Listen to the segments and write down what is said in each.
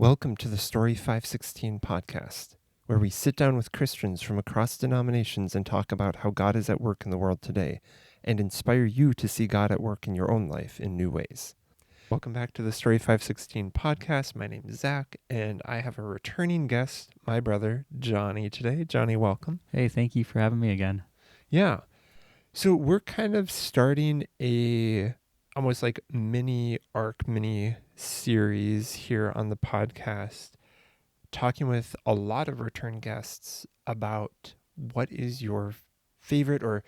Welcome to the Story 516 podcast, where we sit down with Christians from across denominations and talk about how God is at work in the world today and inspire you to see God at work in your own life in new ways. Welcome back to the Story 516 podcast. My name is Zach, and I have a returning guest, my brother, Jonny, today. Jonny, welcome. Hey, thank you for having me again. Yeah. So we're kind of starting a almost like mini series here on the podcast, talking with a lot of return guests about what is your favorite, or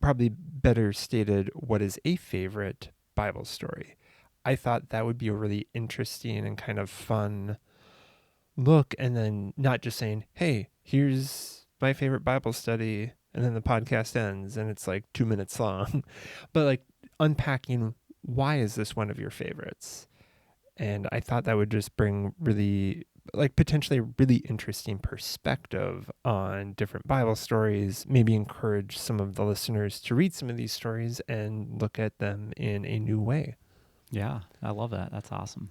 probably better stated, what is a favorite Bible story. I thought that would be a really interesting and kind of fun look, and then not just saying, hey, here's my favorite Bible study, and then the podcast ends and it's like 2 minutes long, but like unpacking why is this one of your favorites. And I thought that would just bring really, like, potentially a really interesting perspective on different Bible stories, maybe encourage some of the listeners to read some of these stories and look at them in a new way. Yeah, I love that. That's awesome.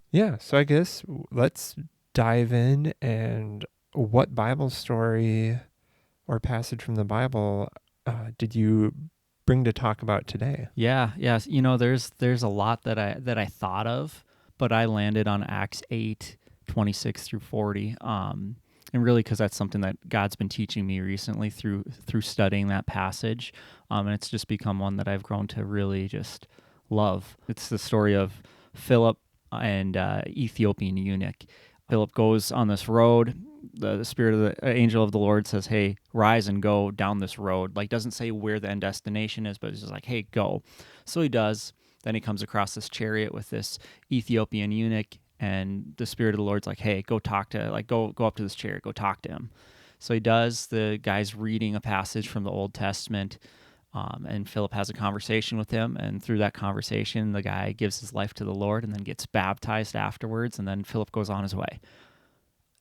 Yeah, so I guess let's dive in. And what Bible story or passage from the Bible did you bring to talk about today? Yes. You know, there's a lot that I thought of, but I landed on Acts 8:26 through 40. And really because that's something that God's been teaching me recently through studying that passage. And it's just become one that I've grown to really just love. It's the story of Philip and Ethiopian eunuch. Philip goes on this road. The spirit of the angel of the Lord says, hey, rise and go down this road. Like, doesn't say where the end destination is, but it's just like, hey, go. So he does. Then he comes across this chariot with this Ethiopian eunuch, and the spirit of the Lord's like, hey, go talk to, like, go up to this chariot, go talk to him. So he does. The guy's reading a passage from the Old Testament, and Philip has a conversation with him, and through that conversation, the guy gives his life to the Lord and then gets baptized afterwards, and then Philip goes on his way.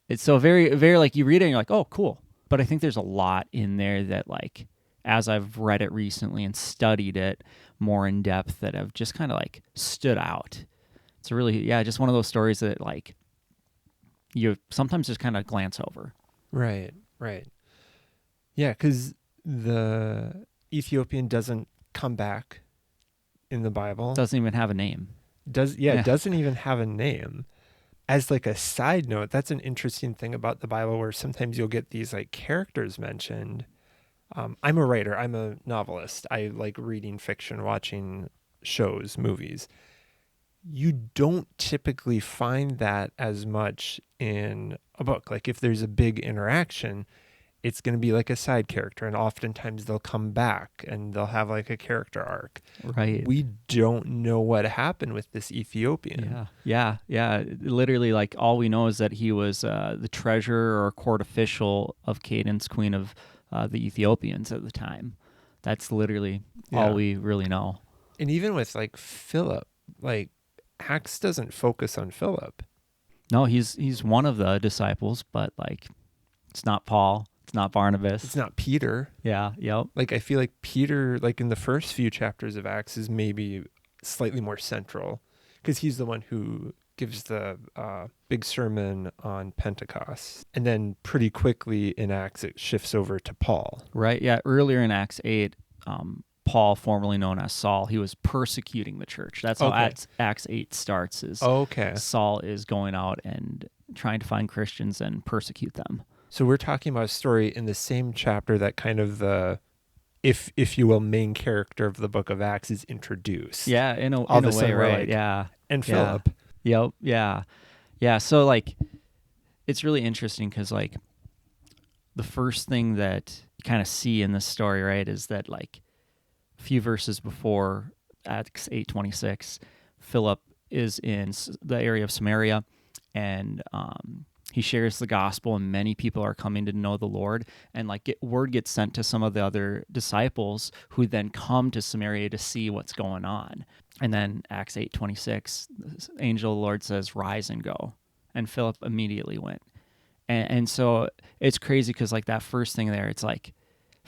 It's so very, very, like, you read it and you're like, oh, cool. But I think there's a lot in there that, like, as I've read it recently and studied it more in depth, that have just kind of, like, stood out. It's really, just one of those stories that, like, you sometimes just kind of glance over. Right. Yeah, because the Ethiopian doesn't come back in the Bible. Doesn't even have a name. It doesn't even have a name. As like a side note, that's an interesting thing about the Bible, where sometimes you'll get these like characters mentioned. I'm a writer. I'm a novelist. I like reading fiction, watching shows, movies. You don't typically find that as much in a book. Like, if there's a big interaction, it's going to be like a side character, and oftentimes they'll come back and they'll have like a character arc. Right. We don't know what happened with this Ethiopian. Yeah. Literally, like, all we know is that he was the treasurer or court official of Cadence, queen of the Ethiopians at the time. That's literally all we really know. And even with like Philip, like, Acts doesn't focus on Philip. No, he's one of the disciples, but, like, it's not Paul. It's not Barnabas. It's not Peter. Yeah, yep. Like, I feel like Peter, like in the first few chapters of Acts, is maybe slightly more central, because he's the one who gives the big sermon on Pentecost. And then pretty quickly in Acts, it shifts over to Paul. Right, yeah. Earlier in Acts 8, Paul, formerly known as Saul, he was persecuting the church. That's how Acts 8 starts, is Saul is going out and trying to find Christians and persecute them. So we're talking about a story in the same chapter that kind of the, if you will, main character of the book of Acts is introduced. Yeah, in a way, right? Like, yeah. And Philip. Yep, yeah. Yeah, so, like, it's really interesting because, like, the first thing that you kind of see in this story, right, is that, like, a few verses before Acts 8:26, Philip is in the area of Samaria, and he shares the gospel, and many people are coming to know the Lord. And, like, word gets sent to some of the other disciples, who then come to Samaria to see what's going on. And then Acts 8:26, the angel of the Lord says, rise and go. And Philip immediately went. And so it's crazy because, like, that first thing there, it's like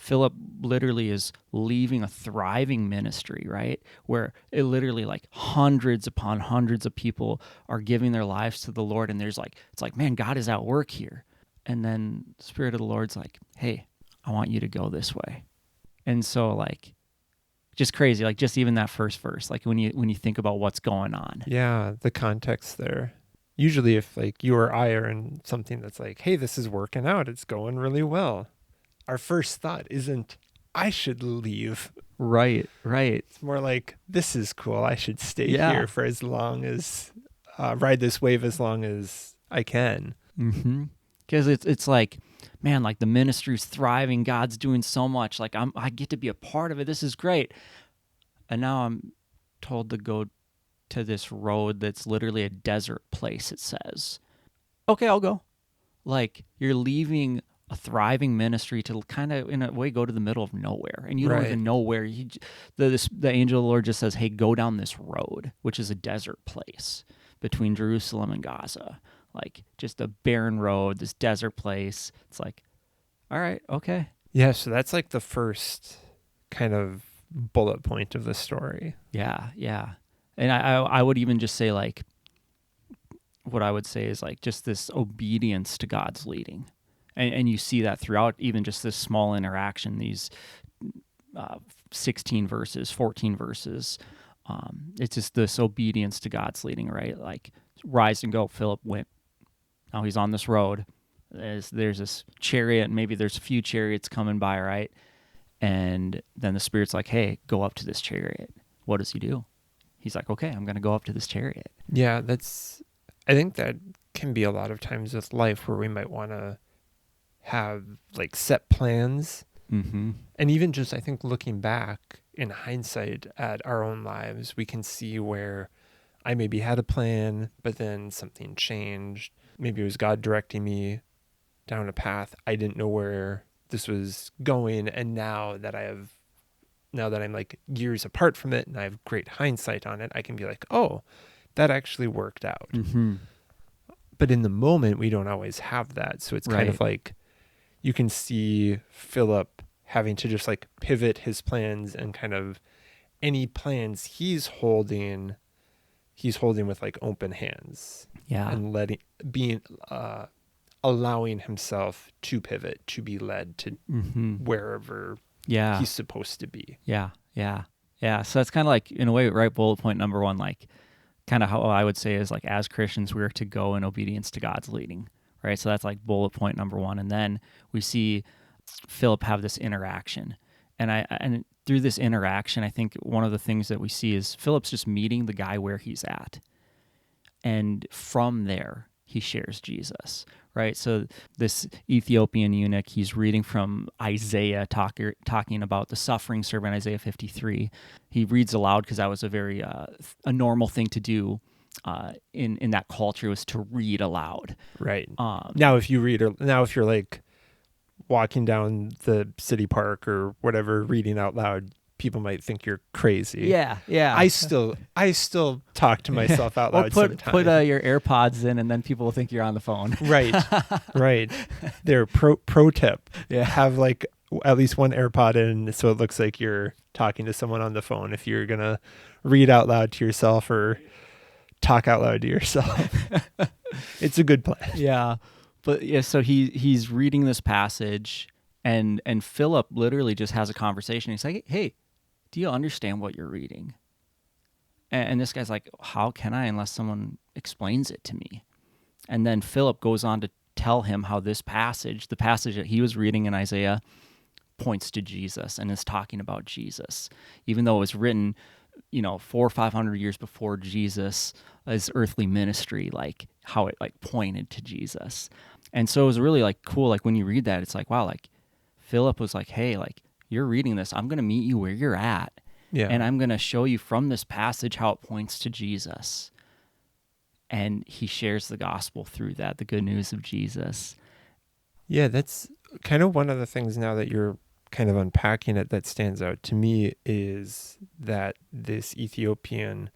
Philip literally is leaving a thriving ministry, right? Where it literally like hundreds upon hundreds of people are giving their lives to the Lord. And it's like, man, God is at work here. And then the Spirit of the Lord's like, hey, I want you to go this way. And so like, just crazy. Like just even that first verse, like when you think about what's going on. Yeah, the context there. Usually if like you or I are in something that's like, hey, this is working out, it's going really well, our first thought isn't, I should leave. Right. It's more like, this is cool, I should stay Yeah. here for as long as, ride this wave as long as I can. Mm-hmm. Because it's like, man, like the ministry's thriving, God's doing so much, like I get to be a part of it, this is great. And now I'm told to go to this road that's literally a desert place, it says. Okay, I'll go. Like, you're leaving a thriving ministry to kind of, in a way, go to the middle of nowhere. And you don't Right. even know where. The angel of the Lord just says, hey, go down this road, which is a desert place between Jerusalem and Gaza. Like, just a barren road, this desert place. It's like, all right, okay. Yeah, so that's like the first kind of bullet point of the story. Yeah. And I would even just say, like, what I would say is like just this obedience to God's leading. And you see that throughout even just this small interaction, these 16 verses, 14 verses. It's just this obedience to God's leading, right? Like, rise and go. Philip went. Now he's on this road. There's this chariot, and maybe there's a few chariots coming by, right? And then the Spirit's like, hey, go up to this chariot. What does he do? He's like, okay, I'm going to go up to this chariot. Yeah, I think that can be a lot of times with life where we might want to have like set plans. Mm-hmm. And even just, I think, looking back in hindsight at our own lives, we can see where I maybe had a plan, but then something changed. Maybe it was God directing me down a path. I didn't know where this was going. And now that I'm like years apart from it and I have great hindsight on it, I can be like, oh, that actually worked out. Mm-hmm. But in the moment, we don't always have that. So it's kind of like, you can see Philip having to just like pivot his plans, and kind of any plans he's holding with like open hands. Yeah. And allowing himself to pivot, to be led to wherever he's supposed to be. Yeah. So that's kind of like, in a way, right? Bullet point number one, like kind of how I would say is like, as Christians, we are to go in obedience to God's leading, right? So that's like bullet point number one. And then we see Philip have this interaction. And through this interaction, I think one of the things that we see is Philip's just meeting the guy where he's at. And from there, he shares Jesus, right? So this Ethiopian eunuch, he's reading from Isaiah, talking about the suffering servant, Isaiah 53. He reads aloud because that was a very a normal thing to do in that culture, was to read aloud. Right. Now if you're like walking down the city park or whatever, reading out loud, people might think you're crazy. Yeah. I still talk to myself out loud sometimes. Put your AirPods in, and then people will think you're on the phone. Right. They're pro tip. Yeah. Have like at least one AirPod in, so it looks like you're talking to someone on the phone if you're gonna read out loud to yourself or talk out loud to yourself. It's a good plan. Yeah. But yeah, so he's reading this passage, and Philip literally just has a conversation. He's like, hey, do you understand what you're reading? And this guy's like, how can I unless someone explains it to me? And then Philip goes on to tell him how this passage, the passage that he was reading in Isaiah, points to Jesus and is talking about Jesus. Even though it was written, 400 or 500 years before Jesus' earthly ministry, like how it like pointed to Jesus. And so it was really like cool. Like when you read that, it's like, wow, like Philip was like, hey, like you're reading this, I'm going to meet you where you're at. Yeah. And I'm going to show you from this passage how it points to Jesus. And he shares the gospel through that, the good news of Jesus. Yeah, that's kind of one of the things now that you're kind of unpacking it that stands out to me, is that this Ethiopian,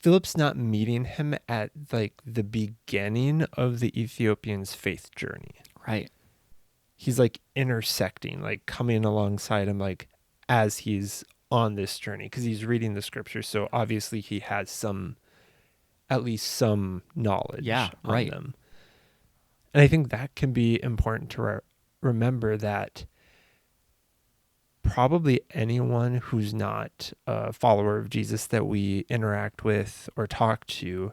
Philip's not meeting him at like the beginning of the Ethiopian's faith journey. Right. he's like intersecting, like coming alongside him, like as he's on this journey, because he's reading the scriptures. So obviously he has at least some knowledge Yeah, on right. them. And I think that can be important to remember, that probably anyone who's not a follower of Jesus that we interact with or talk to,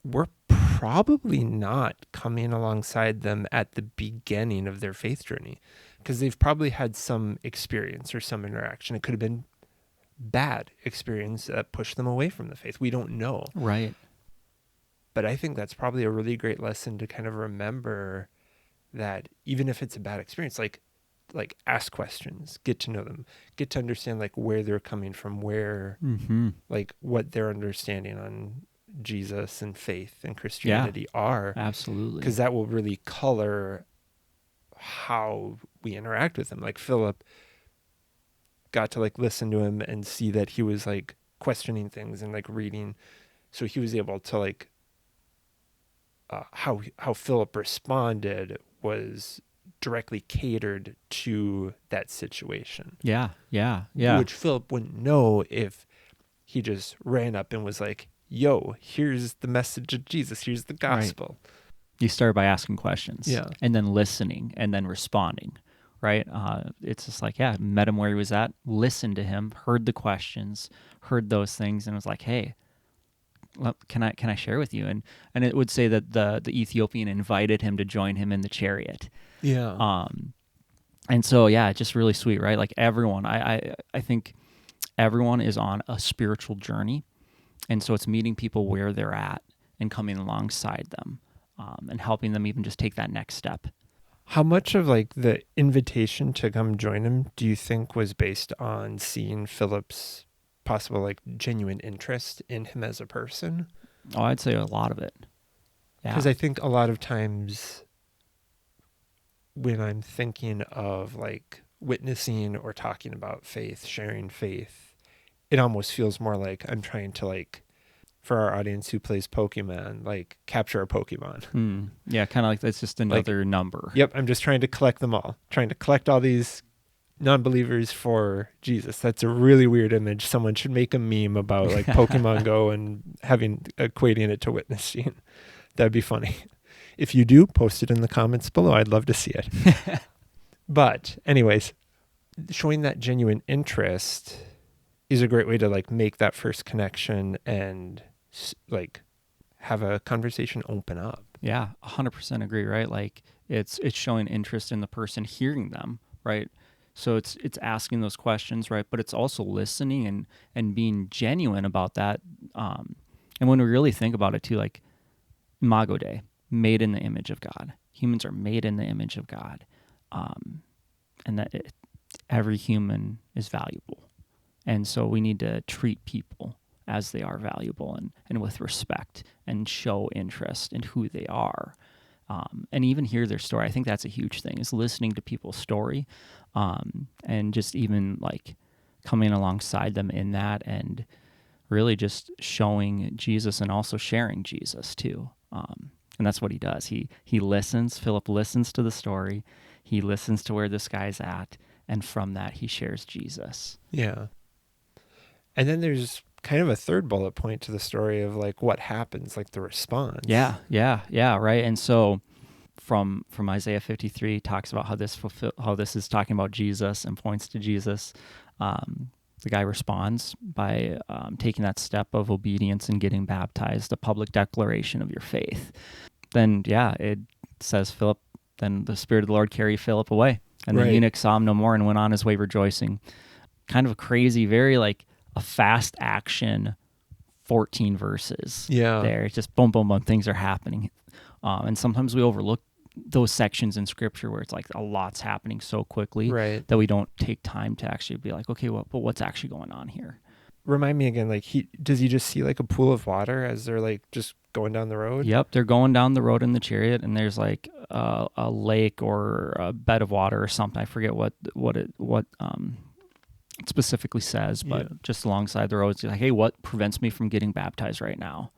we're probably not coming alongside them at the beginning of their faith journey, because they've probably had some experience or some interaction. It could have been bad experience that pushed them away from the faith. We don't know. Right. But I think that's probably a really great lesson to kind of remember, that even if it's a bad experience, like ask questions, get to know them, get to understand like where they're coming from, where Mm-hmm. like what their understanding on Jesus and faith and Yeah, Christianity are, absolutely. because that will really color how we interact with them. Like Philip got to like listen to him and see that he was like questioning things and like reading, so he was able to like how Philip responded was directly catered to that situation, Yeah, yeah, yeah. which Philip wouldn't know if he just ran up and was like, yo, here's the message of Jesus, here's the Right. gospel. You start by asking questions, Yeah. and then listening, and then responding, right? It's just like, yeah, met him where he was at, listened to him, heard the questions, heard those things, and was like, hey, can I share with you? And it would say that the Ethiopian invited him to join him in the chariot. Yeah. And so, yeah, it's just really sweet, right? Like everyone, I think everyone is on a spiritual journey. And so it's meeting people where they're at and coming alongside them, and helping them even just take that next step. How much of like the invitation to come join him do you think was based on seeing Philip's possible like genuine interest in him as a person? Oh, I'd say a lot of it. Yeah. Because I think a lot of times when I'm thinking of like witnessing or talking about faith, sharing faith, it almost feels more like I'm trying to like, for our audience who plays Pokemon, like capture a Pokemon. Yeah, kind of like that's just another number. Yep, I'm just trying to collect them all, trying to collect all these non-believers for Jesus. That's a really weird image. Someone should make a meme about like Pokemon Go and equating it to witnessing. That'd be funny. If you do, post it in the comments below. I'd love to see it. But anyways, showing that genuine interest is a great way to like make that first connection and like have a conversation open up. Yeah, 100% agree, right? Like it's showing interest in the person, hearing them, right? So it's asking those questions, right? But it's also listening and being genuine about that. And when we really think about it too, like Imago Dei, made in the image of God. Humans are made in the image of God, and that every human is valuable. And so we need to treat people as they are valuable and with respect, and show interest in who they are. And even hear their story. I think that's a huge thing, is listening to people's story, and just even like coming alongside them in that, and really just showing Jesus and also sharing Jesus too. And that's what he does. He listens. Philip listens to the story. He listens to where this guy's at, and from that he shares Jesus. Yeah. And then there's kind of a third bullet point to the story of like what happens, like the response. Yeah, right. And so from Isaiah 53 talks about how this is talking about Jesus and points to Jesus. The guy responds by taking that step of obedience and getting baptized, a public declaration of your faith. Then, it says Philip, then the Spirit of the Lord carried Philip away. And the eunuch saw him no more and went on his way rejoicing. Kind of a crazy, very like a fast action 14 verses. Yeah. There. It's just boom, boom, boom, things are happening. And sometimes we overlook those sections in scripture where it's like a lot's happening so quickly that we don't take time to actually be like, okay, well, but what's actually going on here? Remind me again, like does he just see like a pool of water as they're like just going down the road? Yep, they're going down the road in the chariot, and there's like a lake or a bed of water or something. I forget what it specifically says, but just alongside the road, it's like, hey, what prevents me from getting baptized right now?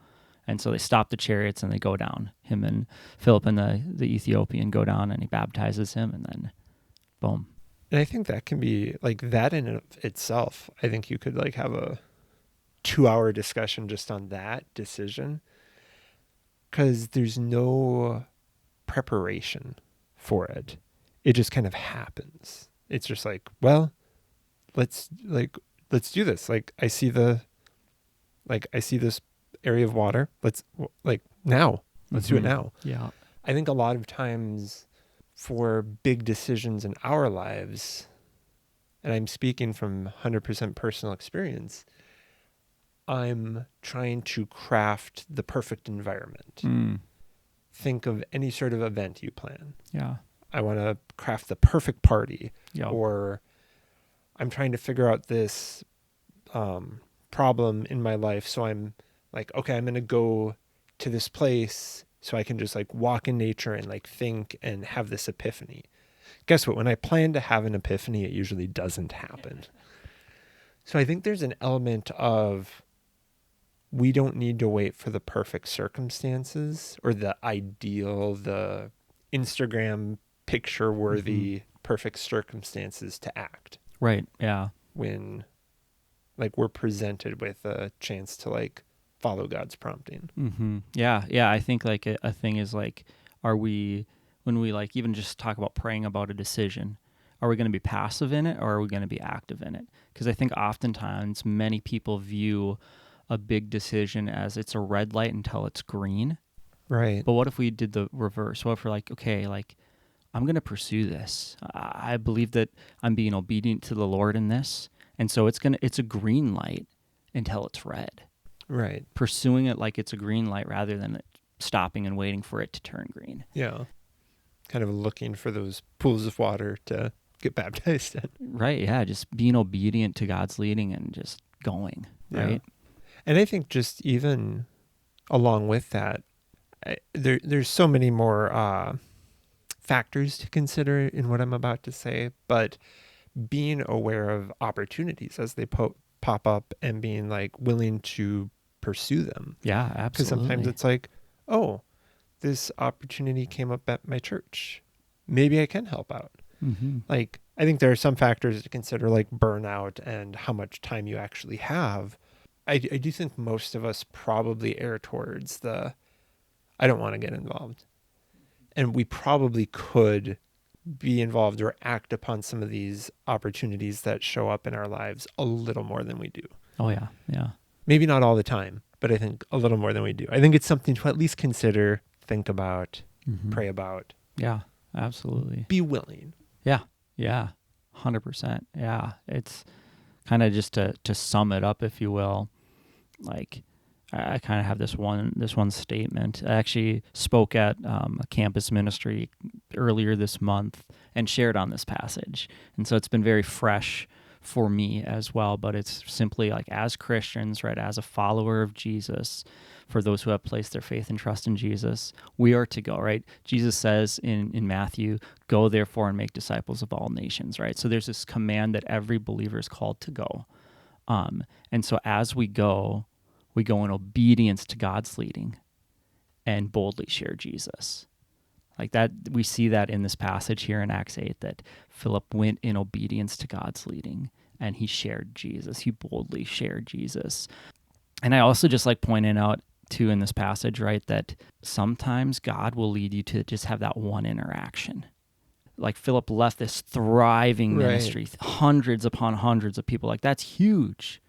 And so they stop the chariots and they go down. Him and Philip and the Ethiopian go down, and he baptizes him, and then boom. And I think that can be like that in and of itself. I think you could like have a 2-hour discussion just on that decision, because there's no preparation for it. It just kind of happens. It's just like, well, let's do this. I see this area of water. Let's do it now. Yeah. I think a lot of times for big decisions in our lives, and I'm speaking from 100% personal experience, I'm trying to craft the perfect environment. Think of any sort of event you plan. Yeah. I want to craft the perfect party. Yep. Or I'm trying to figure out this problem in my life. So I'm like, okay, I'm going to go to this place so I can just like walk in nature and like think and have this epiphany. Guess what? When I plan to have an epiphany, it usually doesn't happen. So I think there's an element of we don't need to wait for the perfect circumstances or the ideal, the Instagram picture worthy perfect circumstances to act. Right. Yeah. When like we're presented with a chance to like follow God's prompting. Yeah. Yeah. I think like a thing is like, when we like even just talk about praying about a decision, are we going to be passive in it or are we going to be active in it? Because I think oftentimes many people view a big decision as it's a red light until it's green. Right. But what if we did the reverse? What if we're like, okay, like I'm going to pursue this. I believe that I'm being obedient to the Lord in this. And so it's a green light until it's red. Right. Pursuing it like it's a green light rather than stopping and waiting for it to turn green. Yeah. Kind of looking for those pools of water to get baptized in. Right. Yeah. Just being obedient to God's leading and just going. Right. Yeah. And I think just even along with that, there's so many more factors to consider in what I'm about to say, but being aware of opportunities as they pop up and being like willing to pursue them. Yeah, absolutely. Because sometimes it's like, oh, this opportunity came up at my church. Maybe I can help out. Like, I think there are some factors to consider, like burnout and how much time you actually have. I do think most of us probably err towards I don't want to get involved. And we probably could be involved or act upon some of these opportunities that show up in our lives a little more than we do. Oh, yeah. Yeah. Maybe not all the time, but I think a little more than we do. I think it's something to at least consider, think about, pray about. Yeah, absolutely. Be willing. Yeah. Yeah. 100%. Yeah. It's kind of just to sum it up, if you will. Like, I kind of have this one statement. I actually spoke at a campus ministry earlier this month and shared on this passage. And so it's been very fresh for me as well, but it's simply like, as Christians, right, as a follower of Jesus, for those who have placed their faith and trust in Jesus, we are to go, right? Jesus says in Matthew, go therefore and make disciples of all nations, right? So there's this command that every believer is called to go. And so as we go in obedience to God's leading and boldly share Jesus. Like that, we see that in this passage here in Acts 8, that Philip went in obedience to God's leading and he shared Jesus. He boldly shared Jesus. And I also just like pointing out too in this passage, right, that sometimes God will lead you to just have that one interaction. Like Philip left this thriving ministry, hundreds upon hundreds of people. Like, that's huge.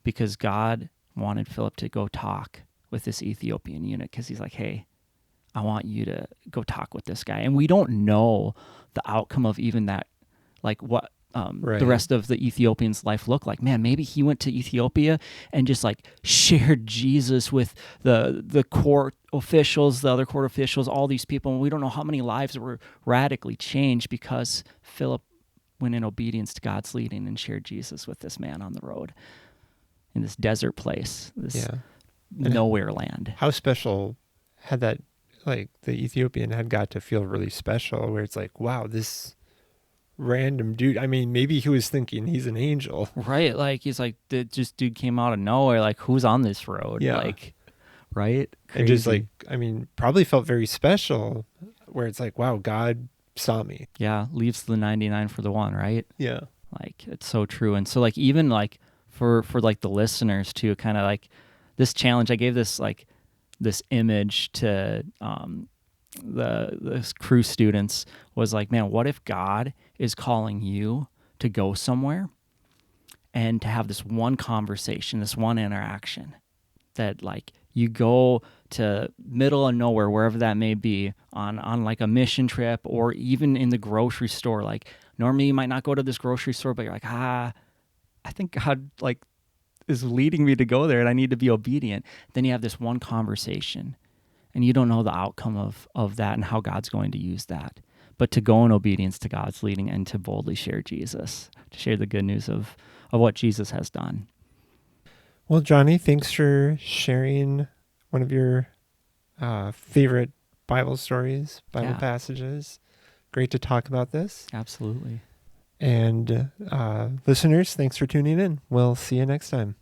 Because God wanted Philip to go talk with this Ethiopian eunuch, because he's like, hey, I want you to go talk with this guy. And we don't know the outcome of even that, like what the rest of the Ethiopian's life looked like. Man, maybe he went to Ethiopia and just like shared Jesus with the court officials, the other court officials, all these people. And we don't know how many lives were radically changed because Philip went in obedience to God's leading and shared Jesus with this man on the road. In this desert place, this nowhere land. How special had that, like the Ethiopian had got to feel really special, where it's like, wow, this random dude, I mean, maybe he was thinking he's an angel. Right, like he's like, this dude came out of nowhere, like who's on this road? Yeah. Like, Right? And just like, Crazy. I mean, probably felt very special where it's like, wow, God saw me. Yeah, leaves the 99 for the one, right? Yeah. Like it's so true. And so like even like for like the listeners too, kind of like this challenge, I gave this image to the crew students was like, man, what if God is calling you to go somewhere and to have this one conversation, this one interaction that like you go to middle of nowhere, wherever that may be, on like a mission trip or even in the grocery store. Like normally you might not go to this grocery store, but you're like, I think God like is leading me to go there and I need to be obedient. Then you have this one conversation and you don't know the outcome of that and how God's going to use that. But to go in obedience to God's leading and to boldly share Jesus, to share the good news of what Jesus has done. Well, Jonny, thanks for sharing one of your favorite Bible stories, Bible Yeah, passages. Great to talk about this. absolutely. And listeners, thanks for tuning in. We'll see you next time.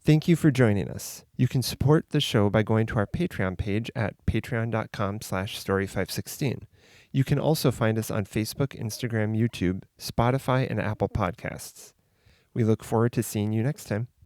Thank you for joining us. You can support the show by going to our Patreon page at patreon.com/story516. You can also find us on Facebook, Instagram, YouTube, Spotify, and Apple Podcasts. We look forward to seeing you next time.